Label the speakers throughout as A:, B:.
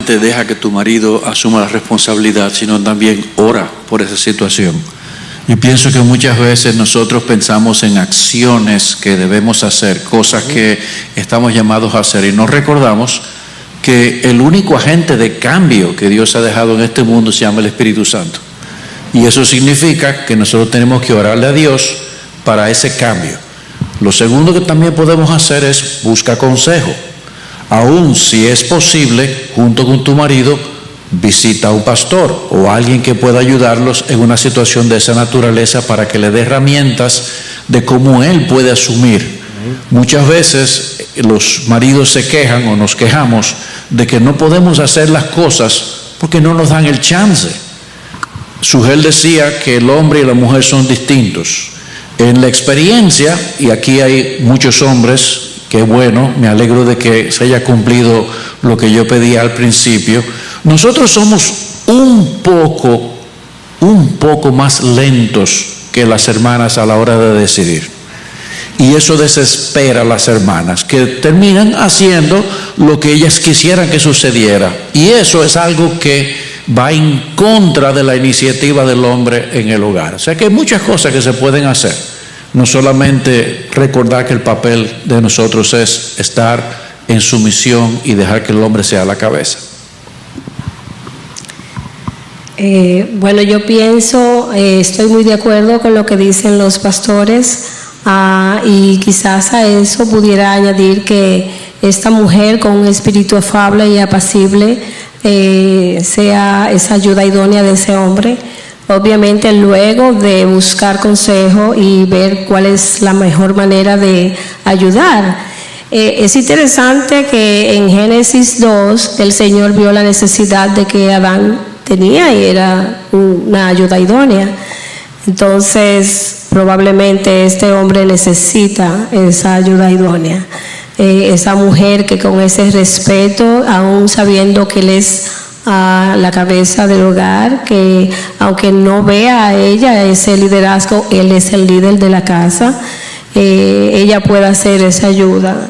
A: te deja que tu marido asuma la responsabilidad, sino también ora por esa situación. Y pienso que muchas veces nosotros pensamos en acciones que debemos hacer, cosas que estamos llamados a hacer, y no recordamos que el único agente de cambio que Dios ha dejado en este mundo se llama el Espíritu Santo. Y eso significa que nosotros tenemos que orarle a Dios para ese cambio. Lo segundo que también podemos hacer es buscar consejo. Aún si es posible, junto con tu marido, visita a un pastor o a alguien que pueda ayudarlos en una situación de esa naturaleza para que le dé herramientas de cómo él puede asumir. Muchas veces los maridos se quejan o nos quejamos de que no podemos hacer las cosas porque no nos dan el chance. Sugel decía que el hombre y la mujer son distintos. En la experiencia, y aquí hay muchos hombres, qué bueno, me alegro de que se haya cumplido lo que yo pedía al principio, nosotros somos un poco más lentos que las hermanas a la hora de decidir. Y eso desespera a las hermanas, que terminan haciendo lo que ellas quisieran que sucediera. Y eso es algo que va en contra de la iniciativa del hombre en el hogar. O sea que hay muchas cosas que se pueden hacer. No solamente recordar que el papel de nosotros es estar en sumisión y dejar que el hombre sea la cabeza.
B: Bueno, yo pienso, estoy muy de acuerdo con lo que dicen los pastores, y quizás a eso pudiera añadir que esta mujer con un espíritu afable y apacible sea esa ayuda idónea de ese hombre. Obviamente luego de buscar consejo y ver cuál es la mejor manera de ayudar. Es interesante que en Génesis 2 el Señor vio la necesidad de que Adán tenía y era una ayuda idónea. Entonces probablemente este hombre necesita esa ayuda idónea. Esa mujer que con ese respeto, aún sabiendo que él es la cabeza del hogar, que aunque no vea a ella ese liderazgo, él es el líder de la casa, ella pueda hacer esa ayuda,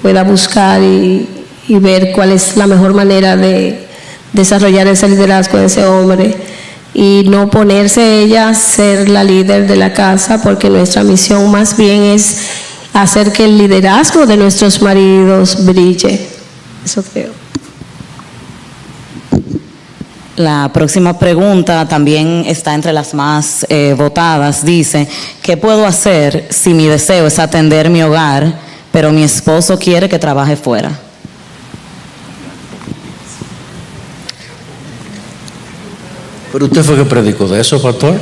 B: pueda buscar y ver cuál es la mejor manera de desarrollar ese liderazgo de ese hombre y no ponerse ella a ser la líder de la casa, porque nuestra misión más bien es hacer que el liderazgo de nuestros maridos brille. Eso creo.
C: La próxima pregunta también está entre las más votadas. Dice, ¿qué puedo hacer si mi deseo es atender mi hogar, pero mi esposo quiere que trabaje fuera?
A: Pero usted fue que predicó de eso, pastor.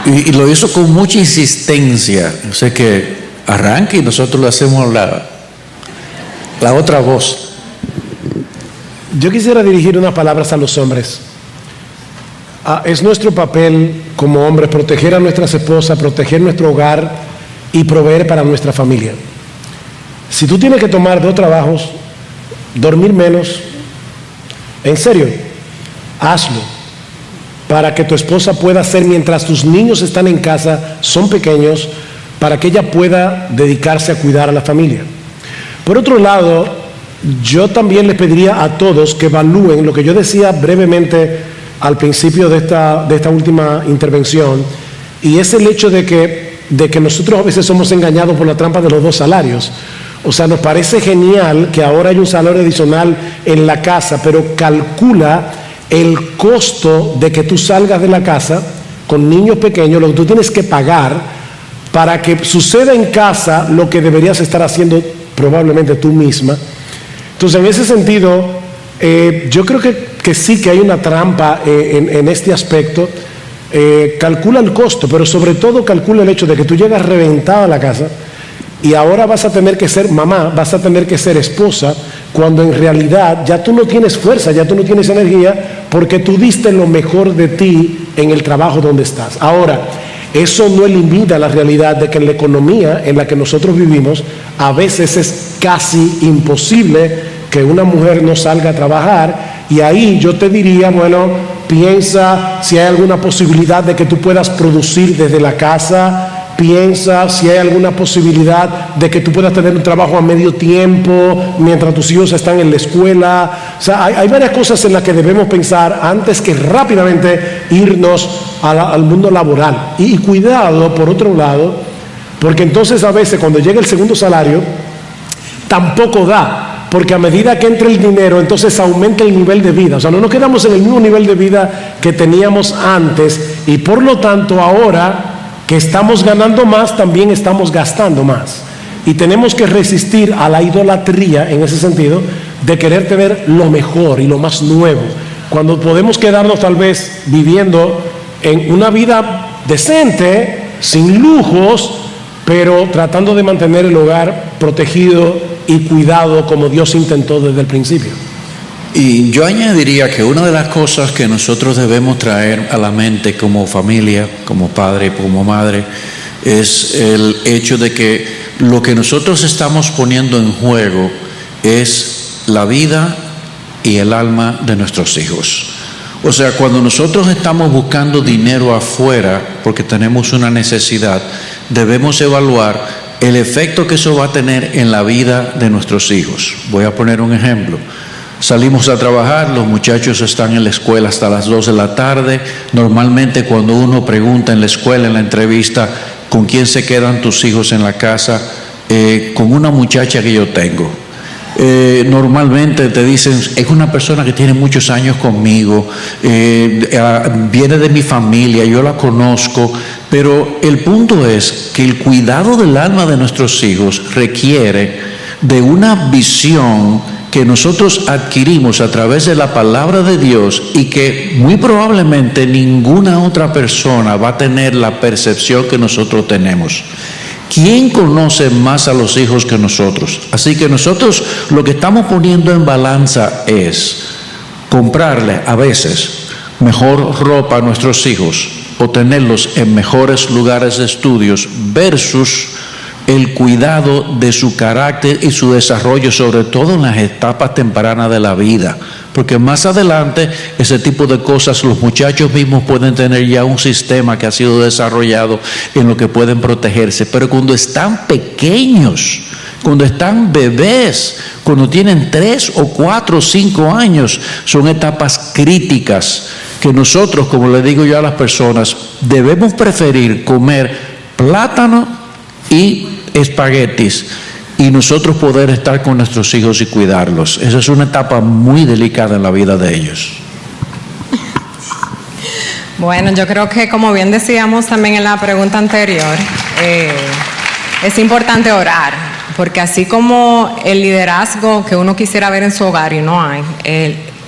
A: Y lo hizo con mucha insistencia. O sea que arranque y nosotros le hacemos la otra voz.
D: Yo quisiera dirigir unas palabras a los hombres. Es nuestro papel como hombres proteger a nuestras esposas, proteger nuestro hogar y proveer para nuestra familia. Si tú tienes que tomar 2 trabajos, dormir menos, en serio, hazlo para que tu esposa pueda hacer mientras tus niños están en casa, son pequeños, para que ella pueda dedicarse a cuidar a la familia. Por otro lado, yo también les pediría a todos que evalúen lo que yo decía brevemente al principio de esta última intervención, y es el hecho de que nosotros a veces somos engañados por la trampa de los 2 salarios. O sea, nos parece genial que ahora hay un salario adicional en la casa, pero calcula el costo de que tú salgas de la casa con niños pequeños, lo que tú tienes que pagar para que suceda en casa lo que deberías estar haciendo probablemente tú misma. Entonces, en ese sentido, yo creo que sí que hay una trampa en este aspecto. Calcula el costo, pero sobre todo calcula el hecho de que tú llegas reventado a la casa y ahora vas a tener que ser mamá, vas a tener que ser esposa, cuando en realidad ya tú no tienes fuerza, ya tú no tienes energía, porque tú diste lo mejor de ti en el trabajo donde estás. Ahora, eso no elimina la realidad de que en la economía en la que nosotros vivimos, a veces es casi imposible que una mujer no salga a trabajar, y ahí yo te diría, bueno, piensa si hay alguna posibilidad de que tú puedas producir desde la casa piensa si hay alguna posibilidad de que tú puedas tener un trabajo a medio tiempo mientras tus hijos están en la escuela. O sea, hay varias cosas en las que debemos pensar antes que rápidamente irnos al mundo laboral. Y cuidado, por otro lado, porque entonces a veces cuando llega el segundo salario, tampoco da, porque a medida que entre el dinero, entonces aumenta el nivel de vida. O sea, no nos quedamos en el mismo nivel de vida que teníamos antes, y por lo tanto ahora que estamos ganando más, también estamos gastando más. Y tenemos que resistir a la idolatría en ese sentido de querer tener lo mejor y lo más nuevo, cuando podemos quedarnos tal vez viviendo en una vida decente, sin lujos, pero tratando de mantener el hogar protegido y cuidado como Dios intentó desde el principio.
A: Y yo añadiría que una de las cosas que nosotros debemos traer a la mente como familia, como padre, como madre, es el hecho de que lo que nosotros estamos poniendo en juego es la vida y el alma de nuestros hijos. O sea, cuando nosotros estamos buscando dinero afuera porque tenemos una necesidad, debemos evaluar el efecto que eso va a tener en la vida de nuestros hijos. Voy a poner un ejemplo. Salimos a trabajar, los muchachos están en la escuela hasta las 2 de la tarde. Normalmente cuando uno pregunta en la escuela, en la entrevista, ¿con quién se quedan tus hijos en la casa? Con una muchacha que yo tengo. Normalmente te dicen, es una persona que tiene muchos años conmigo, viene de mi familia, yo la conozco, pero el punto es que el cuidado del alma de nuestros hijos requiere de una visión que nosotros adquirimos a través de la palabra de Dios y que muy probablemente ninguna otra persona va a tener la percepción que nosotros tenemos. ¿Quién conoce más a los hijos que nosotros? Así que nosotros lo que estamos poniendo en balanza es comprarle a veces mejor ropa a nuestros hijos o tenerlos en mejores lugares de estudios versus el cuidado de su carácter y su desarrollo, sobre todo en las etapas tempranas de la vida, porque más adelante ese tipo de cosas los muchachos mismos pueden tener ya un sistema que ha sido desarrollado en lo que pueden protegerse, pero cuando están pequeños, cuando están bebés, cuando tienen 3 o 4 o 5 años, son etapas críticas que nosotros, como le digo yo a las personas, debemos preferir comer plátano y espaguetis y nosotros poder estar con nuestros hijos y cuidarlos. Esa es una etapa muy delicada en la vida de ellos.
E: Bueno, yo creo que como bien decíamos también en la pregunta anterior, es importante orar, porque así como el liderazgo que uno quisiera ver en su hogar y no hay,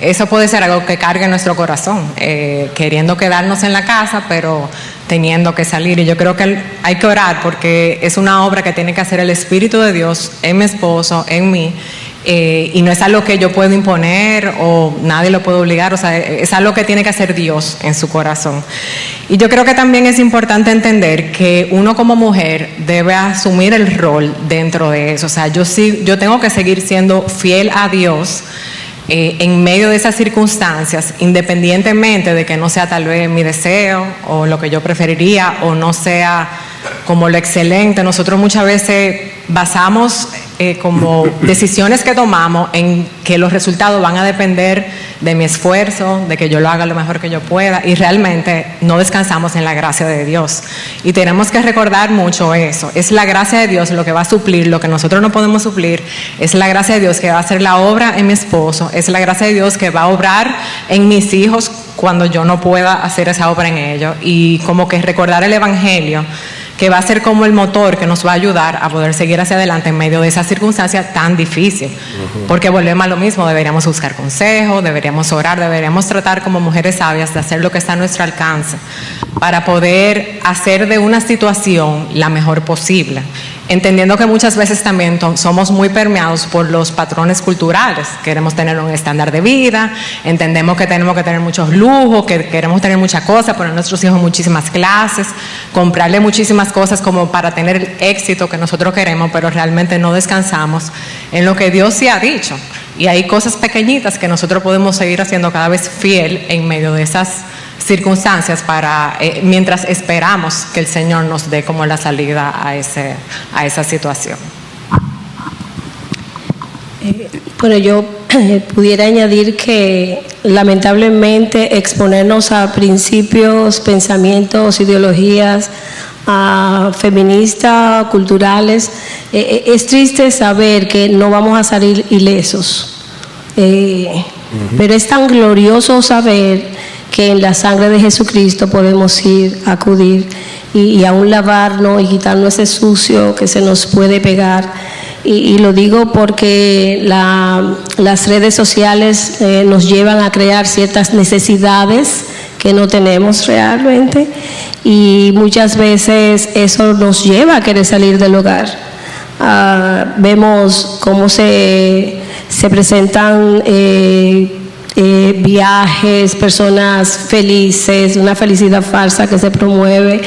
E: eso puede ser algo que cargue nuestro corazón, queriendo quedarnos en la casa, pero teniendo que salir. Y yo creo que hay que orar porque es una obra que tiene que hacer el Espíritu de Dios en mi esposo, en mí, y no es algo que yo puedo imponer o nadie lo puede obligar, o sea, es algo que tiene que hacer Dios en su corazón. Y yo creo que también es importante entender que uno como mujer debe asumir el rol dentro de eso. O sea, yo tengo que seguir siendo fiel a Dios en medio de esas circunstancias, independientemente de que no sea tal vez mi deseo o lo que yo preferiría o no sea como lo excelente. Nosotros muchas veces basamos como decisiones que tomamos en que los resultados van a depender de mi esfuerzo, de que yo lo haga lo mejor que yo pueda, y realmente no descansamos en la gracia de Dios. Y tenemos que recordar mucho eso. Es la gracia de Dios lo que va a suplir lo que nosotros no podemos suplir. Es la gracia de Dios que va a hacer la obra en mi esposo. Es la gracia de Dios que va a obrar en mis hijos cuando yo no pueda hacer esa obra en ellos. Y como que recordar el Evangelio, que va a ser como el motor que nos va a ayudar a poder seguir hacia adelante en medio de esa circunstancia tan difícil. Porque volvemos a lo mismo, deberíamos buscar consejo, deberíamos orar, deberíamos tratar como mujeres sabias de hacer lo que está a nuestro alcance para poder hacer de una situación la mejor posible. Entendiendo que muchas veces también somos muy permeados por los patrones culturales. Queremos tener un estándar de vida, entendemos que tenemos que tener muchos lujos, que queremos tener muchas cosas, poner a nuestros hijos muchísimas clases, comprarle muchísimas cosas como para tener el éxito que nosotros queremos, pero realmente no descansamos en lo que Dios sí ha dicho. Y hay cosas pequeñitas que nosotros podemos seguir haciendo cada vez fiel en medio de esas circunstancias para mientras esperamos que el Señor nos dé como la salida a esa situación.
B: Bueno, yo pudiera añadir que lamentablemente exponernos a principios, pensamientos, ideologías feministas, culturales, es triste saber que no vamos a salir ilesos. Pero es tan glorioso saber que en la sangre de Jesucristo podemos acudir y aún lavarnos y quitarnos ese sucio que se nos puede pegar. Y lo digo porque las redes sociales nos llevan a crear ciertas necesidades que no tenemos realmente, y muchas veces eso nos lleva a querer salir del hogar. Vemos cómo se presentan viajes, personas felices, una felicidad falsa que se promueve,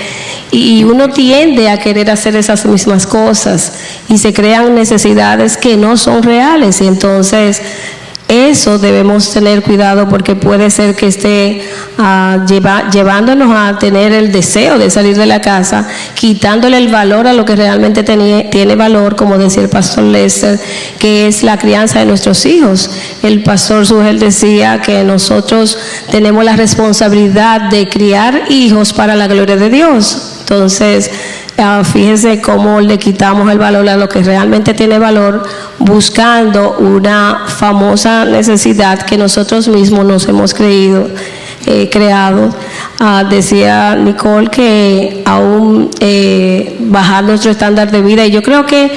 B: y uno tiende a querer hacer esas mismas cosas y se crean necesidades que no son reales, y entonces eso debemos tener cuidado, porque puede ser que esté llevándonos a tener el deseo de salir de la casa, quitándole el valor a lo que realmente tiene valor, como decía el pastor Lester, que es la crianza de nuestros hijos. El pastor Sugel decía que nosotros tenemos la responsabilidad de criar hijos para la gloria de Dios. Entonces, fíjense cómo le quitamos el valor a lo que realmente tiene valor, buscando una famosa necesidad que nosotros mismos nos hemos creado. Decía Nicole que aún bajar nuestro estándar de vida, y yo creo que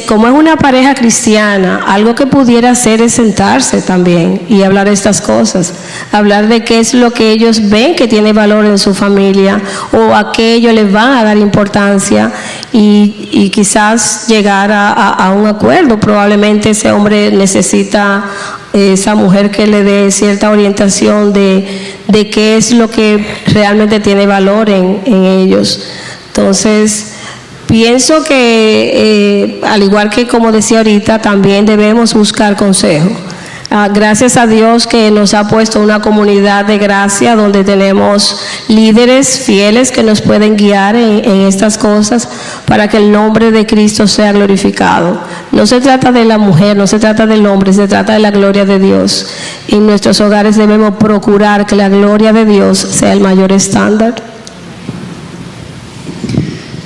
B: como es una pareja cristiana, algo que pudiera hacer es sentarse también y hablar de estas cosas, hablar de qué es lo que ellos ven que tiene valor en su familia, o a qué ellos les van a dar importancia, y quizás llegar a un acuerdo. Probablemente ese hombre necesita esa mujer que le dé cierta orientación de qué es lo que realmente tiene valor en ellos. Entonces, pienso que, al igual que como decía ahorita, también debemos buscar consejo. Gracias a Dios que nos ha puesto una comunidad de gracia donde tenemos líderes fieles que nos pueden guiar en estas cosas para que el nombre de Cristo sea glorificado. No se trata de la mujer, no se trata del hombre, se trata de la gloria de Dios. Y en nuestros hogares debemos procurar que la gloria de Dios sea el mayor estándar.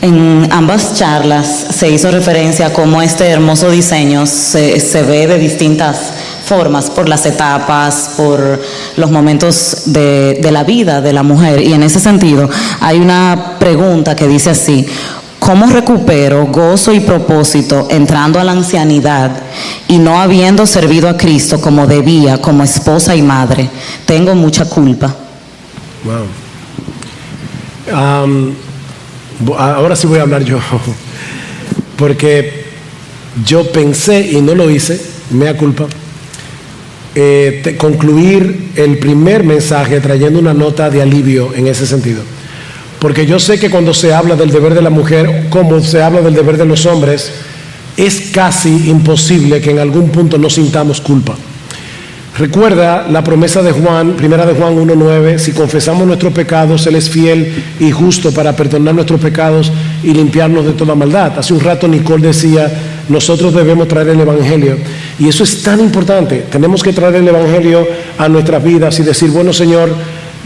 C: En ambas charlas se hizo referencia a cómo este hermoso diseño se ve de distintas formas, por las etapas, por los momentos de la vida de la mujer. Y en ese sentido hay una pregunta que dice así: ¿cómo recupero gozo y propósito entrando a la ancianidad y no habiendo servido a Cristo como debía, como esposa y madre? Tengo mucha culpa.
D: Wow. Ahora sí voy a hablar yo, porque yo pensé y no lo hice, mea culpa, concluir el primer mensaje trayendo una nota de alivio en ese sentido, porque yo sé que cuando se habla del deber de la mujer, como se habla del deber de los hombres, es casi imposible que en algún punto no sintamos culpa. Recuerda la promesa de Juan, primera de Juan 1:9, si confesamos nuestros pecados, Él es fiel y justo para perdonar nuestros pecados y limpiarnos de toda maldad. Hace un rato Nicole decía, nosotros debemos traer el Evangelio, y eso es tan importante. Tenemos que traer el Evangelio a nuestras vidas y decir, bueno, Señor,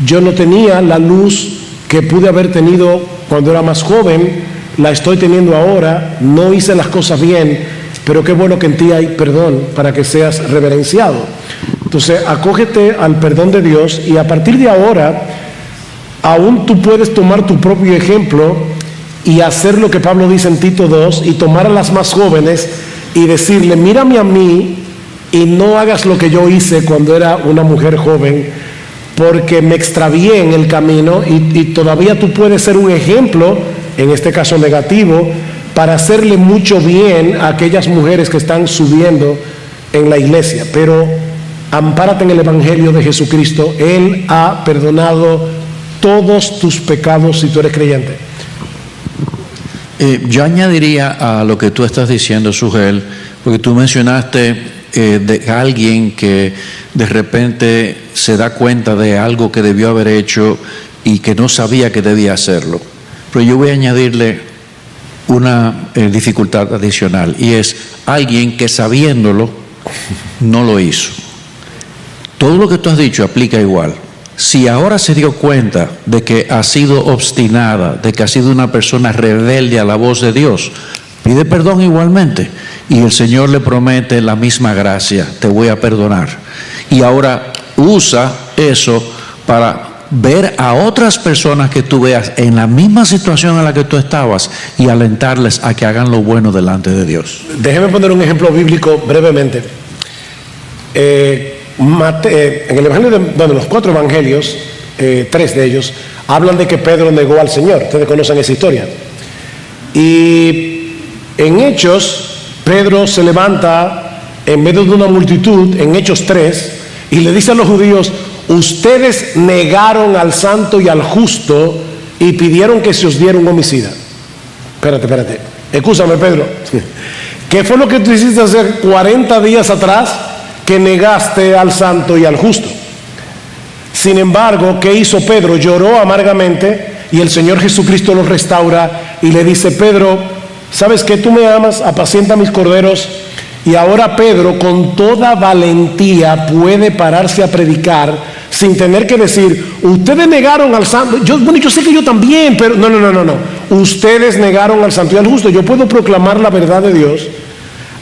D: yo no tenía la luz que pude haber tenido cuando era más joven, la estoy teniendo ahora, no hice las cosas bien, pero qué bueno que en ti hay perdón para que seas reverenciado. Entonces, acógete al perdón de Dios, y a partir de ahora, aún tú puedes tomar tu propio ejemplo y hacer lo que Pablo dice en Tito 2, y tomar a las más jóvenes y decirle, mírame a mí y no hagas lo que yo hice cuando era una mujer joven, porque me extravié en el camino, y todavía tú puedes ser un ejemplo, en este caso negativo, para hacerle mucho bien a aquellas mujeres que están subiendo en la iglesia. Pero ampárate en el Evangelio de Jesucristo. Él ha perdonado todos tus pecados si tú eres creyente.
A: Yo añadiría a lo que tú estás diciendo, Sugel, porque tú mencionaste de alguien que de repente se da cuenta de algo que debió haber hecho y que no sabía que debía hacerlo. Pero yo voy a añadirle una dificultad adicional, y es alguien que sabiéndolo no lo hizo. Todo lo que tú has dicho aplica igual. Si ahora se dio cuenta de que ha sido obstinada, de que ha sido una persona rebelde a la voz de Dios, pide perdón igualmente, y el Señor le promete la misma gracia: te voy a perdonar. Y ahora usa eso para ver a otras personas que tú veas en la misma situación en la que tú estabas y alentarles a que hagan lo bueno delante de Dios.
D: Déjeme poner un ejemplo bíblico brevemente. En el evangelio de los 4 evangelios, 3 de ellos hablan de que Pedro negó al Señor. Ustedes conocen esa historia. Y en Hechos, Pedro se levanta en medio de una multitud, en Hechos 3, y le dice a los judíos: ustedes negaron al santo y al justo y pidieron que se os diera un homicida. Espérate, excúsame, Pedro. ¿Qué fue lo que tú hiciste hace 40 días atrás? Que negaste al santo y al justo. Sin embargo, ¿qué hizo Pedro? Lloró amargamente, y el Señor Jesucristo lo restaura y le dice: Pedro, ¿sabes que tú me amas? Apacienta mis corderos. Y ahora Pedro, con toda valentía, puede pararse a predicar sin tener que decir: ustedes negaron al santo. Yo sé que yo también, pero no. Ustedes negaron al santo y al justo. Yo puedo proclamar la verdad de Dios,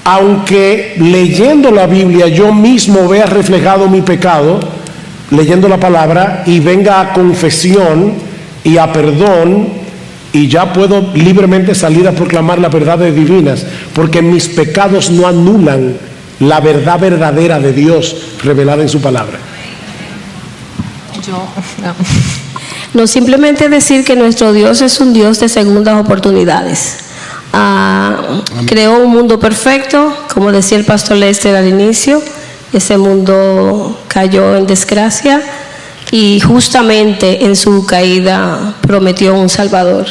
D: aunque leyendo la Biblia yo mismo vea reflejado mi pecado, leyendo la palabra, y venga a confesión y a perdón, y ya puedo libremente salir a proclamar las verdades divinas, porque mis pecados no anulan la verdad verdadera de Dios revelada en su palabra.
B: No, simplemente decir que nuestro Dios es un Dios de segundas oportunidades. Creó un mundo perfecto, como decía el pastor Lester al inicio. Ese mundo cayó en desgracia, y justamente en su caída prometió un Salvador,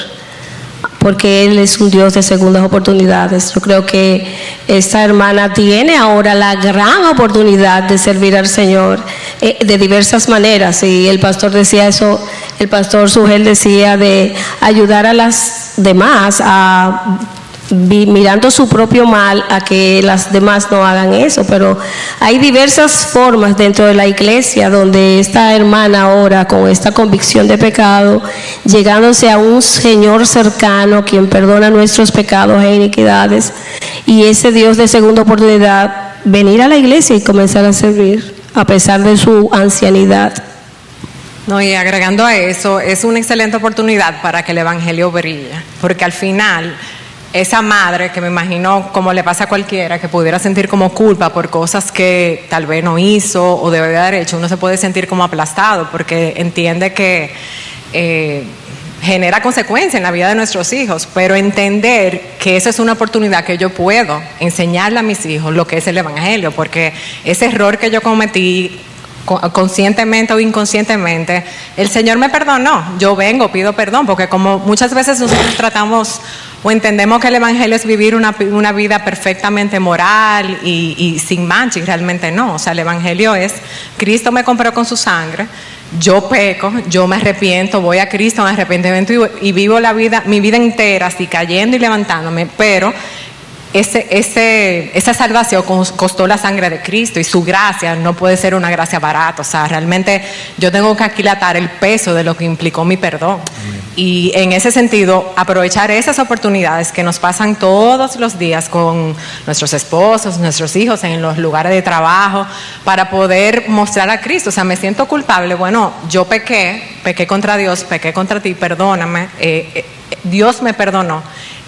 B: porque Él es un Dios de segundas oportunidades. Yo creo que esta hermana tiene ahora la gran oportunidad de servir al Señor de diversas maneras, y el pastor decía eso, el pastor Sugel decía de ayudar a las demás a mirando su propio mal, a que las demás no hagan eso. Pero hay diversas formas dentro de la iglesia donde esta hermana ahora, con esta convicción de pecado, llegándose a un Señor cercano, quien perdona nuestros pecados e iniquidades, y ese Dios de segunda oportunidad, venir a la iglesia y comenzar a servir a pesar de su ancianidad.
E: No, y agregando a eso, es una excelente oportunidad para que el evangelio brille, porque al final esa madre, que me imagino como le pasa a cualquiera, que pudiera sentir como culpa por cosas que tal vez no hizo o debe haber hecho, uno se puede sentir como aplastado porque entiende que genera consecuencias en la vida de nuestros hijos, pero entender que esa es una oportunidad que yo puedo enseñarle a mis hijos lo que es el evangelio, porque ese error que yo cometí, conscientemente o inconscientemente, el Señor me perdonó. Yo vengo, pido perdón, porque como muchas veces nosotros tratamos o entendemos que el evangelio es vivir una vida perfectamente moral y sin mancha, y realmente no. O sea, el evangelio es: Cristo me compró con su sangre, yo peco, yo me arrepiento, voy a Cristo en arrepentimiento y vivo mi vida entera así, cayendo y levantándome, pero esa salvación costó la sangre de Cristo, y su gracia no puede ser una gracia barata. O sea, realmente yo tengo que aquilatar el peso de lo que implicó mi perdón. Amén. Y en ese sentido, aprovechar esas oportunidades que nos pasan todos los días con nuestros esposos, nuestros hijos, en los lugares de trabajo, para poder mostrar a Cristo. O sea, me siento culpable, bueno, yo pequé contra Dios, pequé contra ti, perdóname, Dios me perdonó.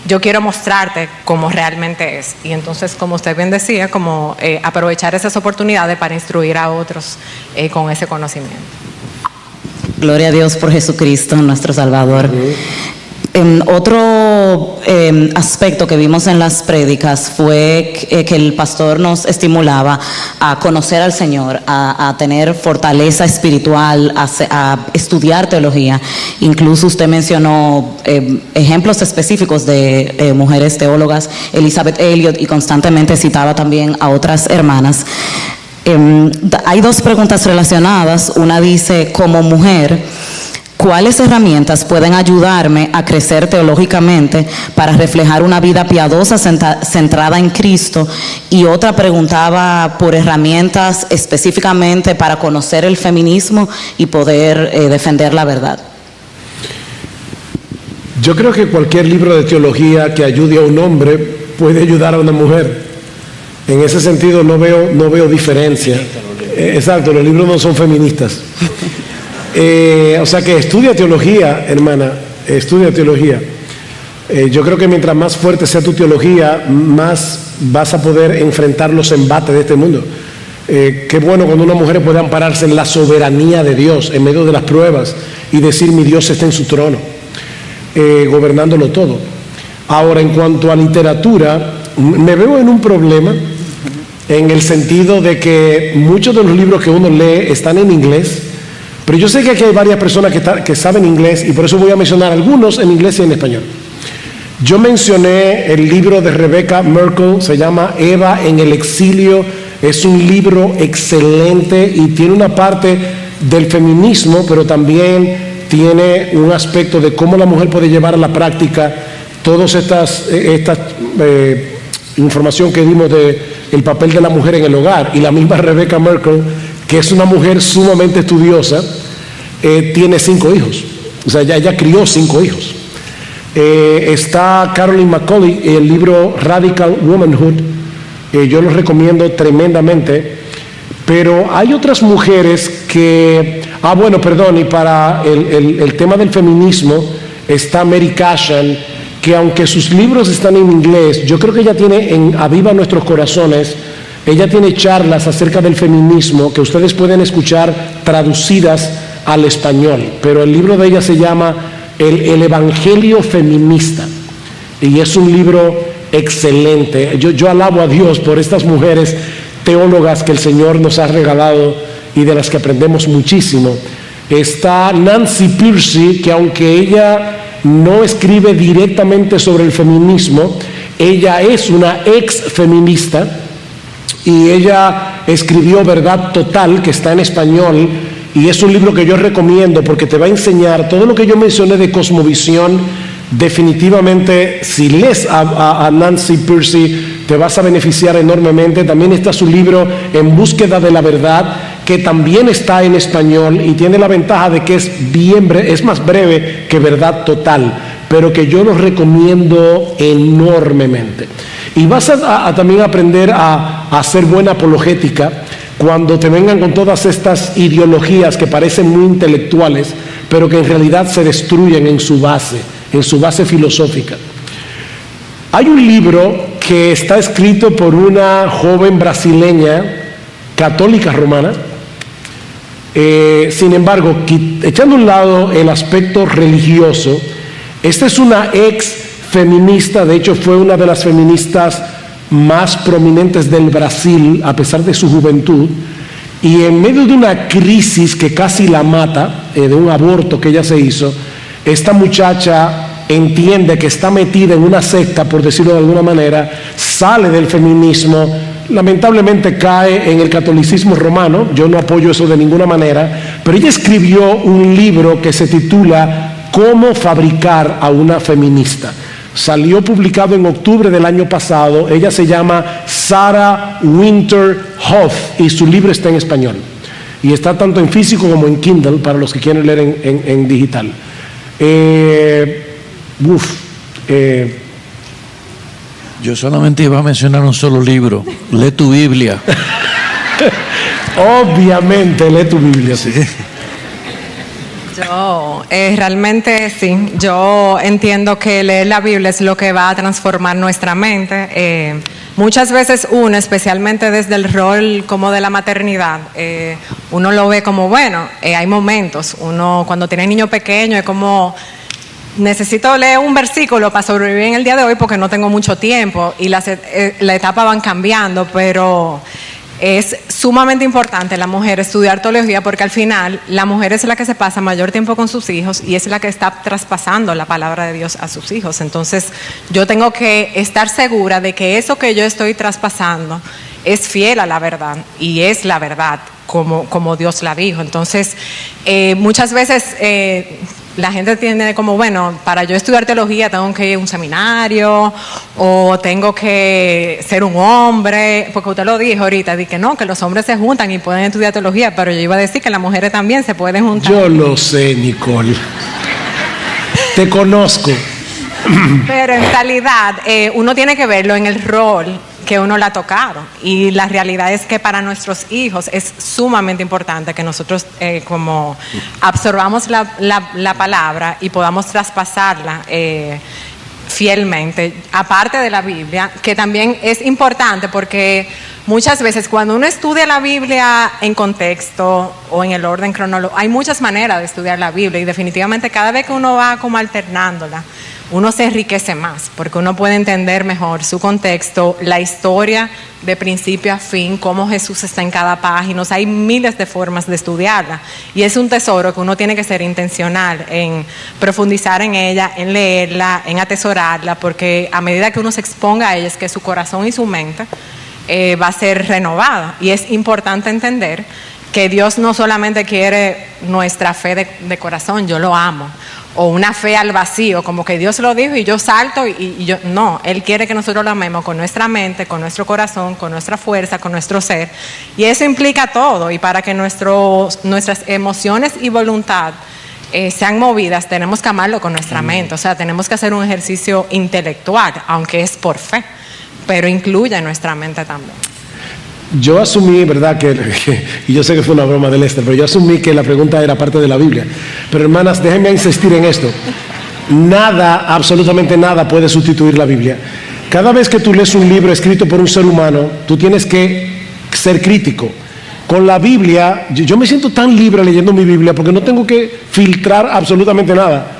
E: Yo quiero mostrarte cómo realmente es. Y entonces, como usted bien decía, como aprovechar esas oportunidades para instruir a otros con ese conocimiento.
C: Gloria a Dios por Jesucristo, nuestro Salvador. Otro aspecto que vimos en las prédicas fue que el pastor nos estimulaba a conocer al Señor, a tener fortaleza espiritual, a estudiar teología. Incluso usted mencionó ejemplos específicos de mujeres teólogas, Elizabeth Elliot, y constantemente citaba también a otras hermanas. Hay dos preguntas relacionadas. Una dice, como mujer, ¿cuáles herramientas pueden ayudarme a crecer teológicamente para reflejar una vida piadosa centrada en Cristo? Y otra preguntaba por herramientas específicamente para conocer el feminismo y poder defender la verdad.
D: Yo creo que cualquier libro de teología que ayude a un hombre puede ayudar a una mujer. En ese sentido no veo diferencia. Exacto, los libros no son feministas. O sea que estudia teología, hermana, estudia teología. Yo creo que mientras más fuerte sea tu teología, más vas a poder enfrentar los embates de este mundo. Qué bueno cuando una mujer puede ampararse en la soberanía de Dios en medio de las pruebas y decir: mi Dios está en su trono, gobernándolo todo. Ahora, en cuanto a literatura, me veo en un problema en el sentido de que muchos de los libros que uno lee están en inglés. Pero yo sé que aquí hay varias personas que saben inglés, y por eso voy a mencionar algunos en inglés y en español. Yo mencioné el libro de Rebecca Merkel, se llama Eva en el exilio. Es un libro excelente y tiene una parte del feminismo, pero también tiene un aspecto de cómo la mujer puede llevar a la práctica todas estas información que dimos del papel de la mujer en el hogar. Y la misma Rebecca Merkel, que es una mujer sumamente estudiosa, tiene 5 hijos. O sea, ella crió 5 hijos. Está Caroline McCauley, el libro Radical Womanhood. Yo lo recomiendo tremendamente. Pero hay otras mujeres que... y para el tema del feminismo está Mary Cashan, que aunque sus libros están en inglés, yo creo que ella tiene en Aviva Nuestros Corazones, ella tiene charlas acerca del feminismo que ustedes pueden escuchar traducidas al español, pero el libro de ella se llama El Evangelio Feminista, y es un libro excelente. Yo alabo a Dios por estas mujeres teólogas que el Señor nos ha regalado y de las que aprendemos muchísimo. Está Nancy Pearcey, que aunque ella no escribe directamente sobre el feminismo, ella es una ex feminista, y ella escribió Verdad Total, que está en español, y es un libro que yo recomiendo porque te va a enseñar todo lo que yo mencioné de cosmovisión. Definitivamente, si lees a Nancy Pearcey, te vas a beneficiar enormemente. También está su libro En Búsqueda de la Verdad, que también está en español y tiene la ventaja de que es más breve que Verdad Total, pero que yo lo recomiendo enormemente. Y vas a también aprender a hacer buena apologética cuando te vengan con todas estas ideologías que parecen muy intelectuales, pero que en realidad se destruyen en su base filosófica. Hay un libro que está escrito por una joven brasileña católica romana. Sin embargo, echando a un lado el aspecto religioso, esta es una ex feminista. De hecho, fue una de las feministas más prominentes del Brasil, a pesar de su juventud, y en medio de una crisis que casi la mata, de un aborto que ella se hizo, esta muchacha entiende que está metida en una secta, por decirlo de alguna manera, sale del feminismo, lamentablemente cae en el catolicismo romano. Yo no apoyo eso de ninguna manera, pero ella escribió un libro que se titula Cómo fabricar a una feminista. Salió publicado en octubre del año pasado. Ella se llama Sarah Winter Hoff y su libro está en español. Y está tanto en físico como en Kindle para los que quieren leer en digital.
A: Yo solamente iba a mencionar un solo libro. Lee tu Biblia.
D: Obviamente, lee tu Biblia, sí.
E: Yo realmente sí, yo entiendo que leer la Biblia es lo que va a transformar nuestra mente. Muchas veces uno, especialmente desde el rol como de la maternidad, uno lo ve como, bueno, hay momentos, uno cuando tiene niño pequeño es como necesito leer un versículo para sobrevivir en el día de hoy porque no tengo mucho tiempo y las etapas van cambiando, pero es sumamente importante la mujer estudiar teología porque al final la mujer es la que se pasa mayor tiempo con sus hijos y es la que está traspasando la palabra de Dios a sus hijos. Entonces yo tengo que estar segura de que eso que yo estoy traspasando es fiel a la verdad y es la verdad como Dios la dijo. Entonces muchas veces la gente tiene como, bueno, para yo estudiar teología tengo que ir a un seminario o tengo que ser un hombre, porque usted lo dijo ahorita, di que no, que los hombres se juntan y pueden estudiar teología, pero yo iba a decir que las mujeres también se pueden juntar.
D: Yo lo sé, Nicole. Te conozco.
E: Pero en realidad uno tiene que verlo en el rol que uno le ha tocado y la realidad es que para nuestros hijos es sumamente importante que nosotros como absorbamos la palabra y podamos traspasarla fielmente, aparte de la Biblia, que también es importante porque muchas veces cuando uno estudia la Biblia en contexto o en el orden cronológico, hay muchas maneras de estudiar la Biblia y definitivamente cada vez que uno va como alternándola, uno se enriquece más porque uno puede entender mejor su contexto, la historia de principio a fin, cómo Jesús está en cada página. O sea, hay miles de formas de estudiarla y es un tesoro que uno tiene que ser intencional en profundizar en ella, en leerla, en atesorarla, porque a medida que uno se exponga a ella es que su corazón y su mente va a ser renovada. Y es importante entender que Dios no solamente quiere nuestra fe de corazón, yo lo amo, o una fe al vacío, como que Dios lo dijo y yo salto y yo, no, Él quiere que nosotros lo amemos con nuestra mente, con nuestro corazón, con nuestra fuerza, con nuestro ser, y eso implica todo, y para que nuestras emociones y voluntad sean movidas, tenemos que amarlo con nuestra mente, o sea, tenemos que hacer un ejercicio intelectual, aunque es por fe, pero incluye nuestra mente también.
D: Yo asumí, ¿verdad? Y yo sé que fue una broma de Lester, pero yo asumí que la pregunta era parte de la Biblia. Pero hermanas, déjenme insistir en esto. Nada, absolutamente nada puede sustituir la Biblia. Cada vez que tú lees un libro escrito por un ser humano, tú tienes que ser crítico. Con la Biblia, yo me siento tan libre leyendo mi Biblia porque no tengo que filtrar absolutamente nada.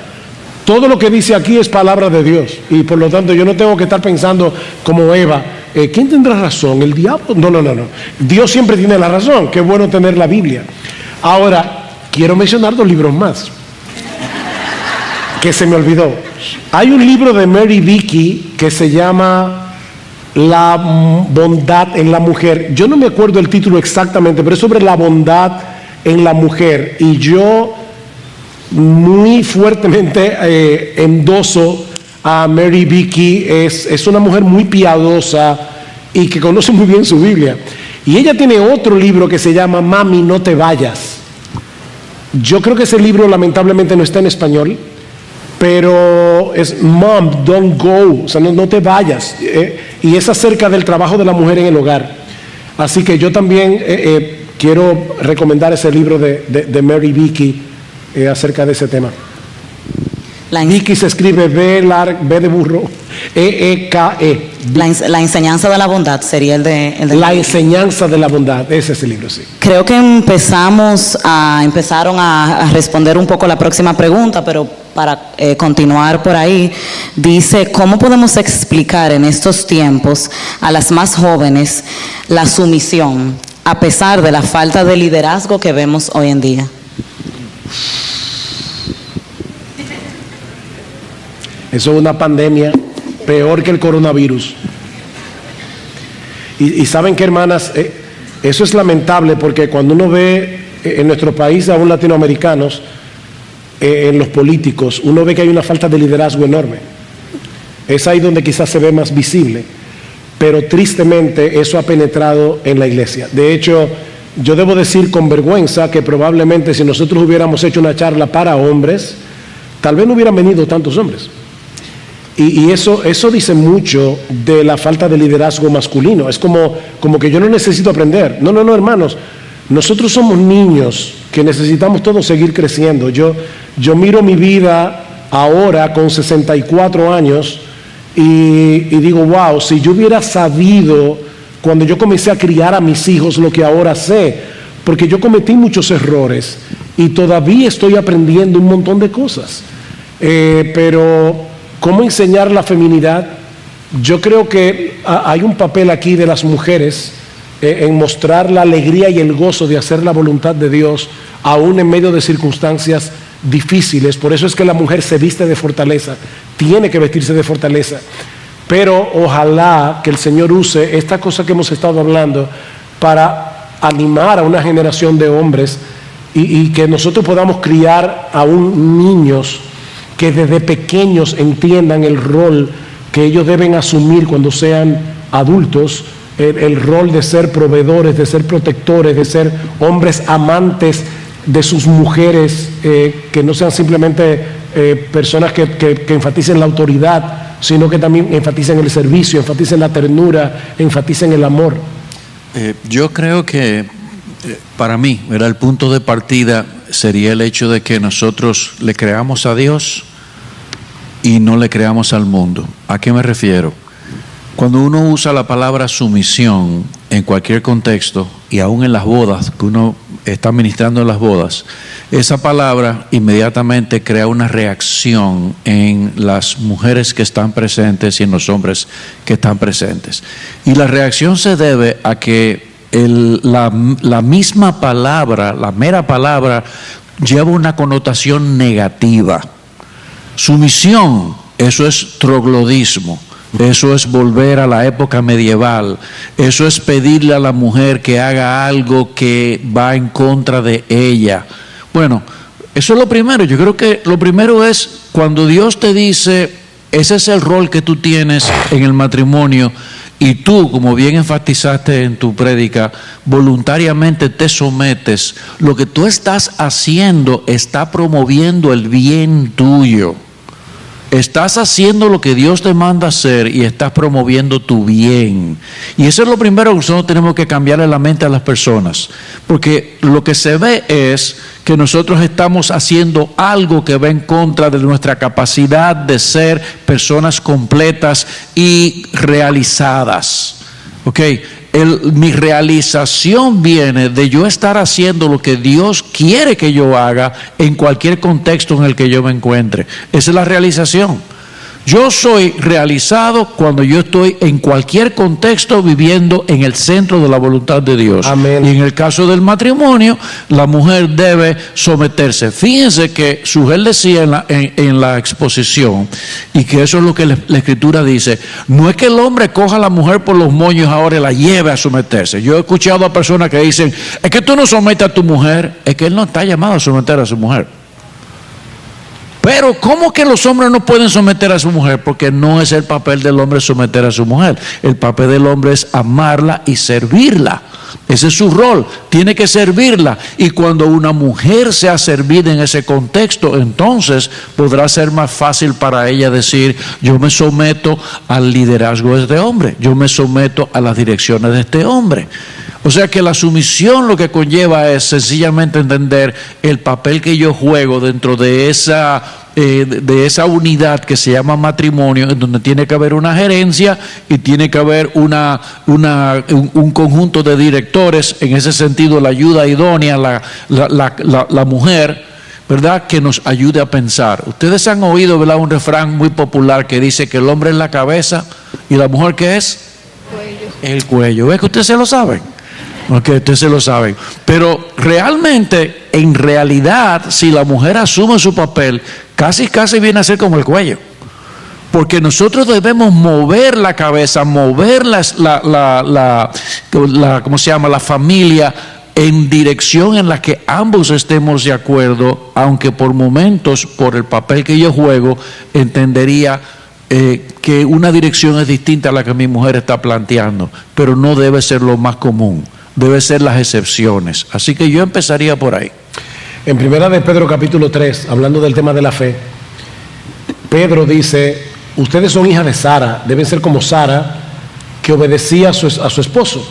D: Todo lo que dice aquí es palabra de Dios y por lo tanto yo no tengo que estar pensando como Eva, ¿quién tendrá razón? ¿El diablo? No. Dios siempre tiene la razón. Qué bueno tener la Biblia. Ahora, quiero mencionar 2 libros más que se me olvidó. Hay un libro de Mary Vicky que se llama La bondad en la mujer. Yo no me acuerdo el título exactamente, pero es sobre la bondad en la mujer. Y yo muy fuertemente endoso a Mary Vicky. Es una mujer muy piadosa y que conoce muy bien su Biblia. Y ella tiene otro libro que se llama Mami, no te vayas. Yo creo que ese libro lamentablemente no está en español, pero es Mom, don't go, o sea, no te vayas. Y es acerca del trabajo de la mujer en el hogar. Así que yo también quiero recomendar ese libro de Mary Vicky acerca de ese tema. Vicky se escribe B de burro, E-E-K-E.
C: La enseñanza de la bondad sería el de
D: La enseñanza de la bondad, ese es el libro, sí.
C: Creo que empezaron a responder un poco la próxima pregunta, pero para continuar por ahí, dice, ¿cómo podemos explicar en estos tiempos a las más jóvenes la sumisión, a pesar de la falta de liderazgo que vemos hoy en día?
D: Eso es una pandemia peor que el coronavirus. Y saben qué, hermanas, eso es lamentable porque cuando uno ve en nuestro país, aún latinoamericanos, en los políticos, uno ve que hay una falta de liderazgo enorme. Es ahí donde quizás se ve más visible, pero tristemente eso ha penetrado en la iglesia. De hecho, yo debo decir con vergüenza que probablemente si nosotros hubiéramos hecho una charla para hombres, tal vez no hubieran venido tantos hombres. Y eso dice mucho de la falta de liderazgo masculino. Es como que yo no necesito aprender. No, hermanos. Nosotros somos niños que necesitamos todos seguir creciendo. Yo miro mi vida ahora con 64 años y digo, wow, si yo hubiera sabido cuando yo comencé a criar a mis hijos lo que ahora sé, porque yo cometí muchos errores y todavía estoy aprendiendo un montón de cosas. Pero, ¿cómo enseñar la feminidad? Yo creo que hay un papel aquí de las mujeres en mostrar la alegría y el gozo de hacer la voluntad de Dios, aún en medio de circunstancias difíciles. Por eso es que la mujer se viste de fortaleza, tiene que vestirse de fortaleza. Pero ojalá que el Señor use esta cosa que hemos estado hablando para animar a una generación de hombres y que nosotros podamos criar aún niños que desde pequeños entiendan el rol que ellos deben asumir cuando sean adultos, el rol de ser proveedores, de ser protectores, de ser hombres amantes de sus mujeres, que no sean simplemente personas que enfaticen la autoridad, sino que también enfaticen el servicio, enfaticen la ternura, enfaticen el amor.
A: Yo creo que para mí, era el punto de partida sería el hecho de que nosotros le creamos a Dios y no le creamos al mundo. ¿A qué me refiero? Cuando uno usa la palabra sumisión en cualquier contexto, y aún en las bodas, que uno está ministrando en las bodas, esa palabra inmediatamente crea una reacción en las mujeres que están presentes y en los hombres que están presentes. Y la reacción se debe a que la misma palabra, la mera palabra, lleva una connotación negativa. Sumisión, eso es troglodismo. Eso es volver a la época medieval. Eso es pedirle a la mujer que haga algo que va en contra de ella. Bueno, eso es lo primero. Yo creo que lo primero es cuando Dios te dice, ese es el rol que tú tienes en el matrimonio, y tú, como bien enfatizaste en tu prédica, voluntariamente te sometes. Lo que tú estás haciendo está promoviendo el bien tuyo. Estás haciendo lo que Dios te manda hacer y estás promoviendo tu bien. Y eso es lo primero que nosotros tenemos que cambiarle la mente a las personas. Porque lo que se ve es que nosotros estamos haciendo algo que va en contra de nuestra capacidad de ser personas completas y realizadas. ¿Ok? Mi realización viene de yo estar haciendo lo que Dios quiere que yo haga en cualquier contexto en el que yo me encuentre. Esa es la realización. Yo soy realizado cuando yo estoy en cualquier contexto viviendo en el centro de la voluntad de Dios.
D: Amén.
A: Y en el caso del matrimonio, la mujer debe someterse. Fíjense que Sugel decía en la exposición, y que eso es lo que la Escritura dice, no es que el hombre coja a la mujer por los moños ahora y la lleve a someterse. Yo he escuchado a personas que dicen, es que tú no sometes a tu mujer. Es que él no está llamado a someter a su mujer. Pero ¿cómo que los hombres no pueden someter a su mujer? Porque no es el papel del hombre someter a su mujer. El papel del hombre es amarla y servirla. Ese es su rol, tiene que servirla. Y cuando una mujer sea servida en ese contexto, entonces podrá ser más fácil para ella decir, yo me someto al liderazgo de este hombre, yo me someto a las direcciones de este hombre. O sea que la sumisión lo que conlleva es sencillamente entender el papel que yo juego dentro de esa unidad que se llama matrimonio, en donde tiene que haber una gerencia y tiene que haber un conjunto de directores, en ese sentido la ayuda idónea, la mujer, ¿verdad?, que nos ayude a pensar. Ustedes han oído, ¿verdad?, un refrán muy popular que dice que el hombre es la cabeza y la mujer, ¿qué es? El cuello. ¿Ves que ustedes se lo saben? Ok, ustedes se lo saben. Pero realmente, en realidad, si la mujer asume su papel, casi viene a ser como el cuello. Porque nosotros debemos mover la cabeza, mover ¿cómo se llama?, la familia en dirección en la que ambos estemos de acuerdo, aunque por momentos, por el papel que yo juego, entendería que una dirección es distinta a la que mi mujer está planteando, pero no debe ser lo más común, debe ser las excepciones. Así que yo empezaría por ahí.
D: En primera de Pedro capítulo 3, hablando del tema de la fe, Pedro dice, ustedes son hijas de Sara, deben ser como Sara, que obedecía a su esposo.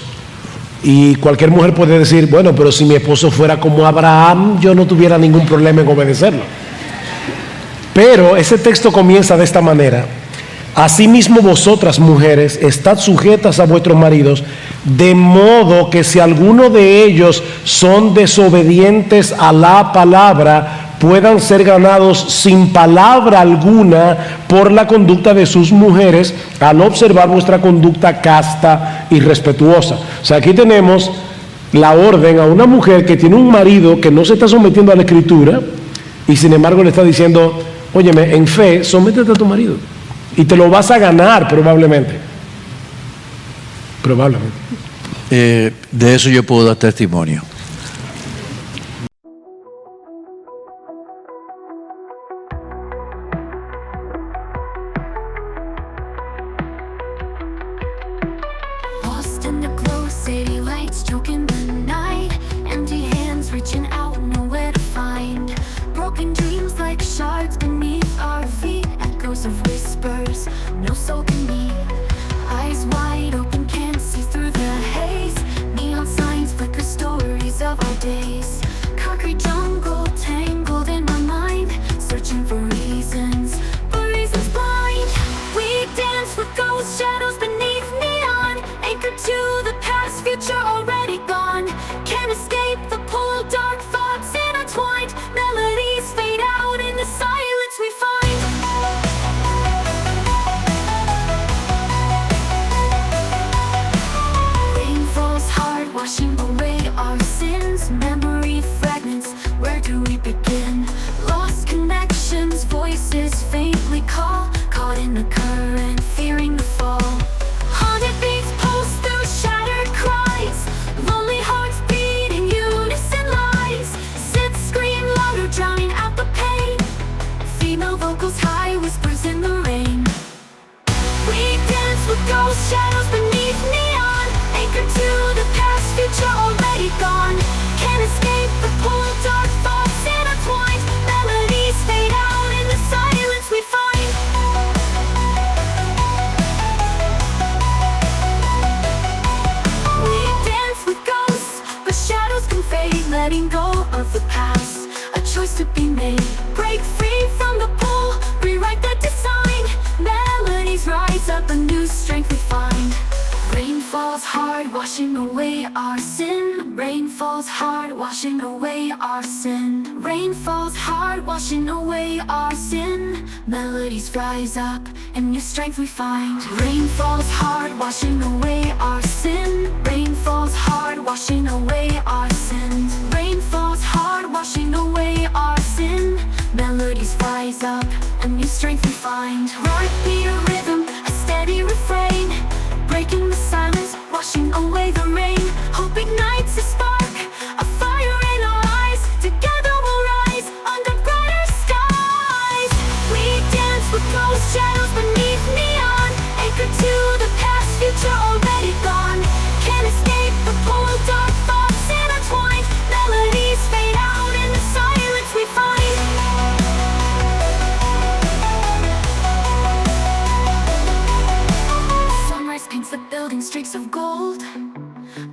D: Y cualquier mujer puede decir, bueno, pero si mi esposo fuera como Abraham, yo no tuviera ningún problema en obedecerlo. Pero ese texto comienza de esta manera: asimismo vosotras, mujeres, estad sujetas a vuestros maridos, de modo que si alguno de ellos son desobedientes a la palabra, puedan ser ganados sin palabra alguna por la conducta de sus mujeres al observar vuestra conducta casta y respetuosa. O sea, aquí tenemos la orden a una mujer que tiene un marido que no se está sometiendo a la escritura y sin embargo le está diciendo, óyeme, en fe, sométete a tu marido y te lo vas a ganar probablemente. Probablemente.
A: De eso yo puedo dar testimonio.
F: Lost in the glow, city lights choking the night. Empty hands reaching out, nowhere to find. Broken dreams like shards beneath our feet. Echoes of whispers, no soul can meet. Eyes wide open, can't see through the haze. Neon signs flicker stories of our days. Concrete jungle tangled in my mind. Searching for reasons, but reasons blind. We dance with ghost shadows beneath neon. Anchored to the past, future already gone. Can't escape the pull, dark thoughts intertwined. Melodies fade out in the silence we find. Rain falls hard, washing away our sins. Memory fragments, where do we begin? Lost connections, voices faintly call. Caught in the current, fearing the fall. Haunted beats pulse through shattered cries. Lonely hearts beating unison lies. Sid scream louder, drowning out the pain. Female vocals high, whispers in the rain. We dance with ghost shadows beneath neon. Anchored to the past, future already gone. Can't escape the pull, dark thoughts intertwined. Melodies fade out in the silence we find. We dance with ghosts, but shadows can fade. Letting go of the past, a choice to be made. Break free from the pull, rewrite the design. Melodies rise up, a new strength we find. Rain falls hard, washing away our sin. Rain falls hard, washing away our sin. Rain falls hard, washing away our sin. Melodies rise up, and new strength we find. Rain falls hard, washing away our sin. Rain falls hard, washing away our sins. Rain falls hard, washing away our sin. Melodies rise up, and new strength we find. Heartbeat, a rhythm, a steady refrain. Breaking the silence, washing away the rain. Hope ignites a spark, a fire in our eyes. Together we'll rise under brighter skies. We dance with ghost shadows beneath neon. Anchored to the past, future already gone. Can't escape the pull, dark thoughts intertwined. Melodies fade out in the silence we find. Sunrise paints the building streaks of gold.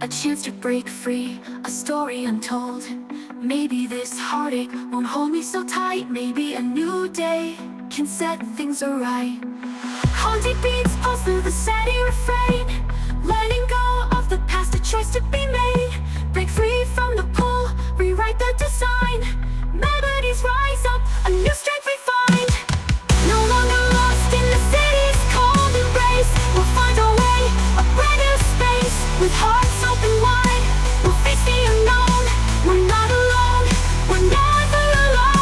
F: A chance to break free, a story untold. Maybe this heartache won't hold me so tight. Maybe a new day can set things right. Haunted beats pulse through the steady refrain. Letting go of the past, a choice to be made. Break free from the pull, rewrite the design. Melodies rise up, a new strength we find. No longer lost in the city's cold embrace. We'll find our way, a brand new space. With hearts open wide, we'll face the unknown. We're not alone, we're never alone.